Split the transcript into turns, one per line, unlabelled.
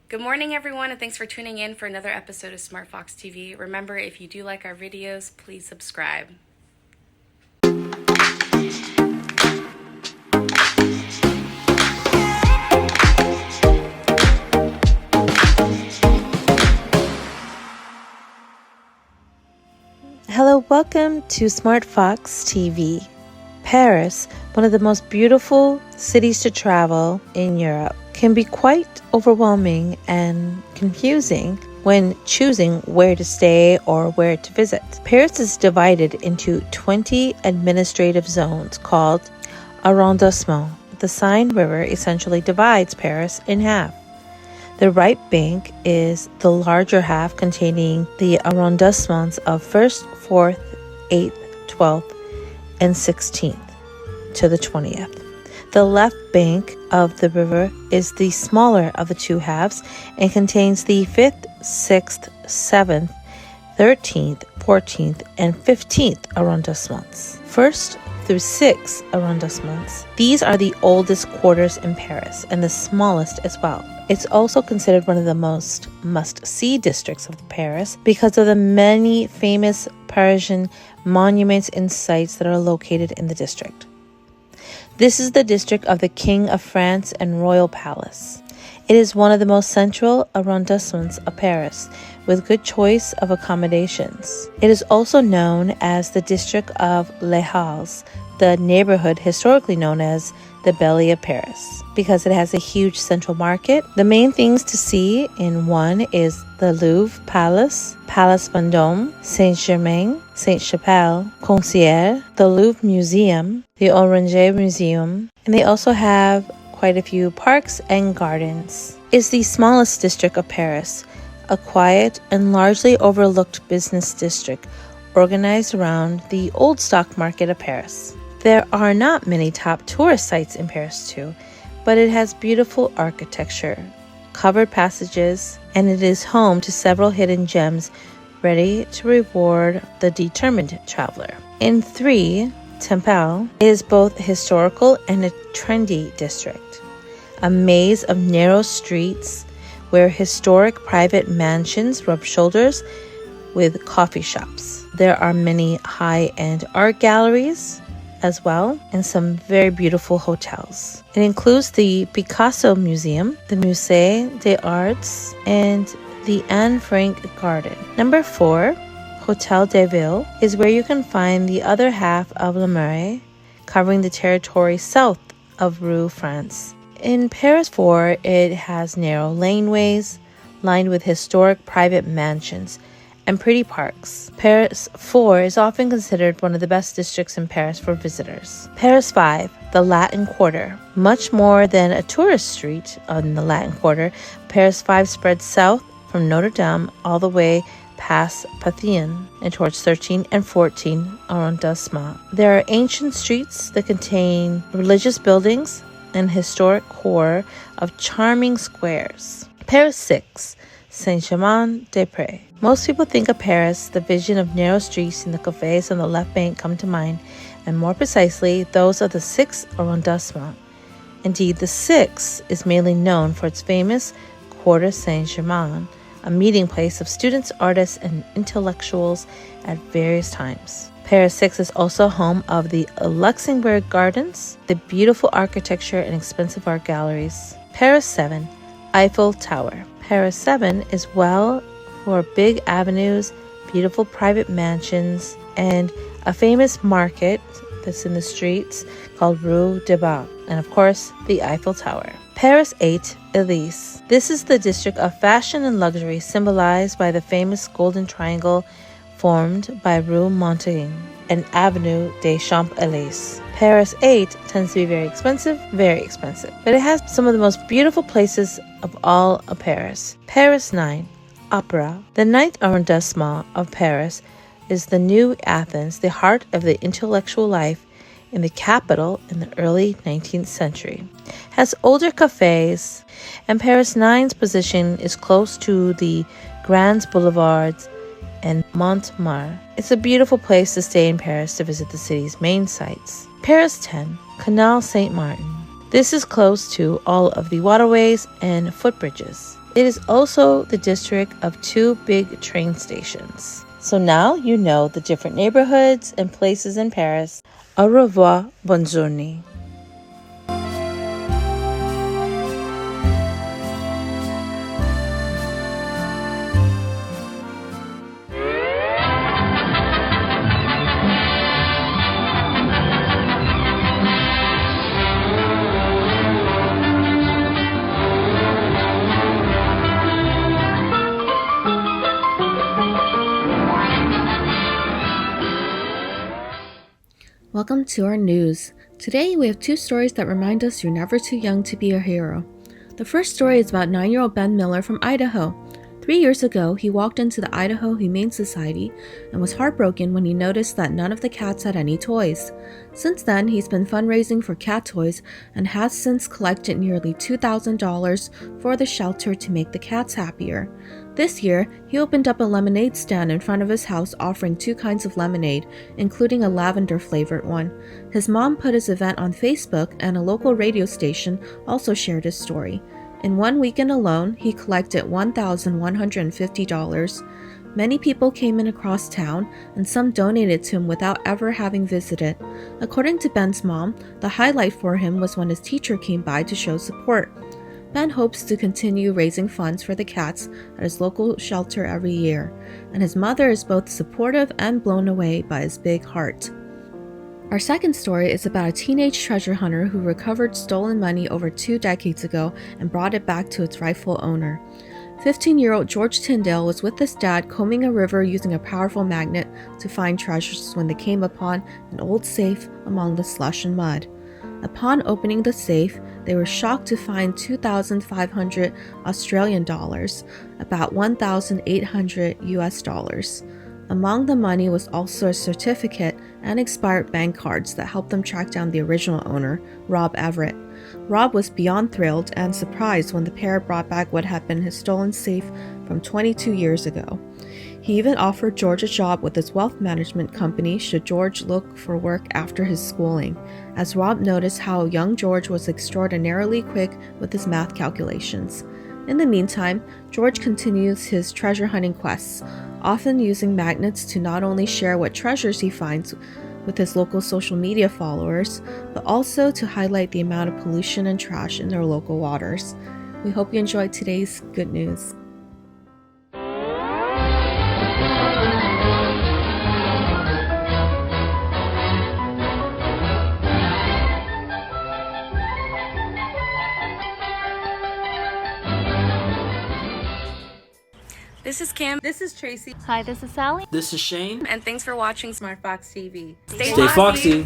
Good morning, everyone, and thanks for tuning in for another episode of SmartFoxTV. Remember, if you do like our videos, please subscribe.
Hello, welcome to SmartFoxTV. Paris, one of the most beautiful cities to travel in Europe, can be quite overwhelming and confusing when choosing where to stay or where to visit. Paris is divided into 20 administrative zones called Arrondissements. The Seine River essentially divides Paris in half. The right bank is the larger half containing the arrondissements of 1st, 4th, 8th, 12th, and 16th to the 20th. The left bank of the river is the smaller of the two halves and contains the 5th, 6th, 7th, 13th, 14th, and 15th arrondissements. 1st through 6th arrondissements. These are the oldest quarters in Paris and the smallest as well. It's also considered one of the most must-see districts of Paris because of the many famous Parisian monuments and sites that are located in the district. This is the district of the King of France and Royal Palace. It is one of the most central arrondissements of Paris, with good choice of accommodations. It is also known as the district of Les Halles, the neighborhood historically known as the Belly of Paris, because it has a huge central market. The main things to see in one is the Louvre Palace, Palace Vendôme, Saint-Germain, Saint-Chapelle, Concierge, the Louvre Museum, the Orangerie Museum, and they also have quite a few parks and gardens. It's the smallest district of Paris, a quiet and largely overlooked business district organized around the old stock market of Paris. There are not many top tourist sites in Paris too, but it has beautiful architecture, covered passages, and it is home to several hidden gems ready to reward the determined traveler. In 3, Temple is both historical and a trendy district, a maze of narrow streets where historic private mansions rub shoulders with coffee shops. There are many high-end art galleries as well, and some very beautiful hotels. It includes the Picasso Museum, the Musée des Arts, and the Anne Frank Garden. Number 4, Hotel de Ville, is where you can find the other half of Le Marais, covering the territory south of Rue France. In Paris 4, it has narrow laneways lined with historic private mansions and pretty parks. Paris 4 is often considered one of the best districts in Paris for visitors. Paris 5, the Latin Quarter. Much more than a tourist street on the Latin Quarter, Paris 5 spreads south from Notre Dame all the way past Pantheon and towards 13 and 14 arrondissements. There are ancient streets that contain religious buildings and historic core of charming squares. Paris 6, Saint-Germain-des-Prés. Most people think of Paris, the vision of narrow streets and the cafes on the left bank come to mind, and more precisely, those of the 6th arrondissement. Indeed, the 6th is mainly known for its famous Quarter Saint-Germain, a meeting place of students, artists, and intellectuals at various times. Paris 6 is also home of the Luxembourg Gardens, the beautiful architecture and expensive art galleries. Paris 7, Eiffel Tower. Paris 7 is well for big avenues, beautiful private mansions, and a famous market that's in the streets called Rue des Bains, and of course, the Eiffel Tower. Paris 8, Elise. This is the district of fashion and luxury symbolized by the famous Golden Triangle formed by Rue Montaigne and Avenue des Champs-Élysées. Paris 8 tends to be very expensive, but it has some of the most beautiful places of all of Paris. Paris 9, Opera. The 9th arrondissement of Paris is the new Athens, the heart of the intellectual life in the capital in the early 19th century. It has older cafes, and Paris 9's position is close to the Grands Boulevards and Montmartre. It's a beautiful place to stay in Paris to visit the city's main sites. Paris 10, Canal Saint-Martin. This is close to all of the waterways and footbridges. It is also the district of 2 big train stations. So now you know the different neighborhoods and places in Paris. Au revoir, bonne journée.
Welcome to our news. Today we have 2 stories that remind us you're never too young to be a hero. The first story is about 9-year-old Ben Miller from Idaho. 3 years ago, he walked into the Idaho Humane Society and was heartbroken when he noticed that none of the cats had any toys. Since then, he's been fundraising for cat toys and has since collected nearly $2,000 for the shelter to make the cats happier. This year, he opened up a lemonade stand in front of his house offering 2 kinds of lemonade, including a lavender-flavored one. His mom put his event on Facebook, and a local radio station also shared his story. In 1 weekend alone, he collected $1,150. Many people came in across town, and some donated to him without ever having visited. According to Ben's mom, the highlight for him was when his teacher came by to show support. Ben hopes to continue raising funds for the cats at his local shelter every year, and his mother is both supportive and blown away by his big heart. Our second story is about a teenage treasure hunter who recovered stolen money over 2 decades ago and brought it back to its rightful owner. 15-year-old George Tyndale was with his dad combing a river using a powerful magnet to find treasures when they came upon an old safe among the slush and mud. Upon opening the safe, they were shocked to find 2,500 Australian dollars, about 1,800 US dollars. Among the money was also a certificate and expired bank cards that helped them track down the original owner, Rob Everett. Rob was beyond thrilled and surprised when the pair brought back what had been his stolen safe from 22 years ago. He even offered George a job with his wealth management company should George look for work after his schooling, as Rob noticed how young George was extraordinarily quick with his math calculations. In the meantime, George continues his treasure hunting quests, often using magnets to not only share what treasures he finds with his local social media followers, but also to highlight the amount of pollution and trash in their local waters. We hope you enjoyed today's good news.
This is Kim.
This is Tracy.
Hi, this is Sally.
This is Shane.
And thanks for watching SmartFox TV.
Stay foxy.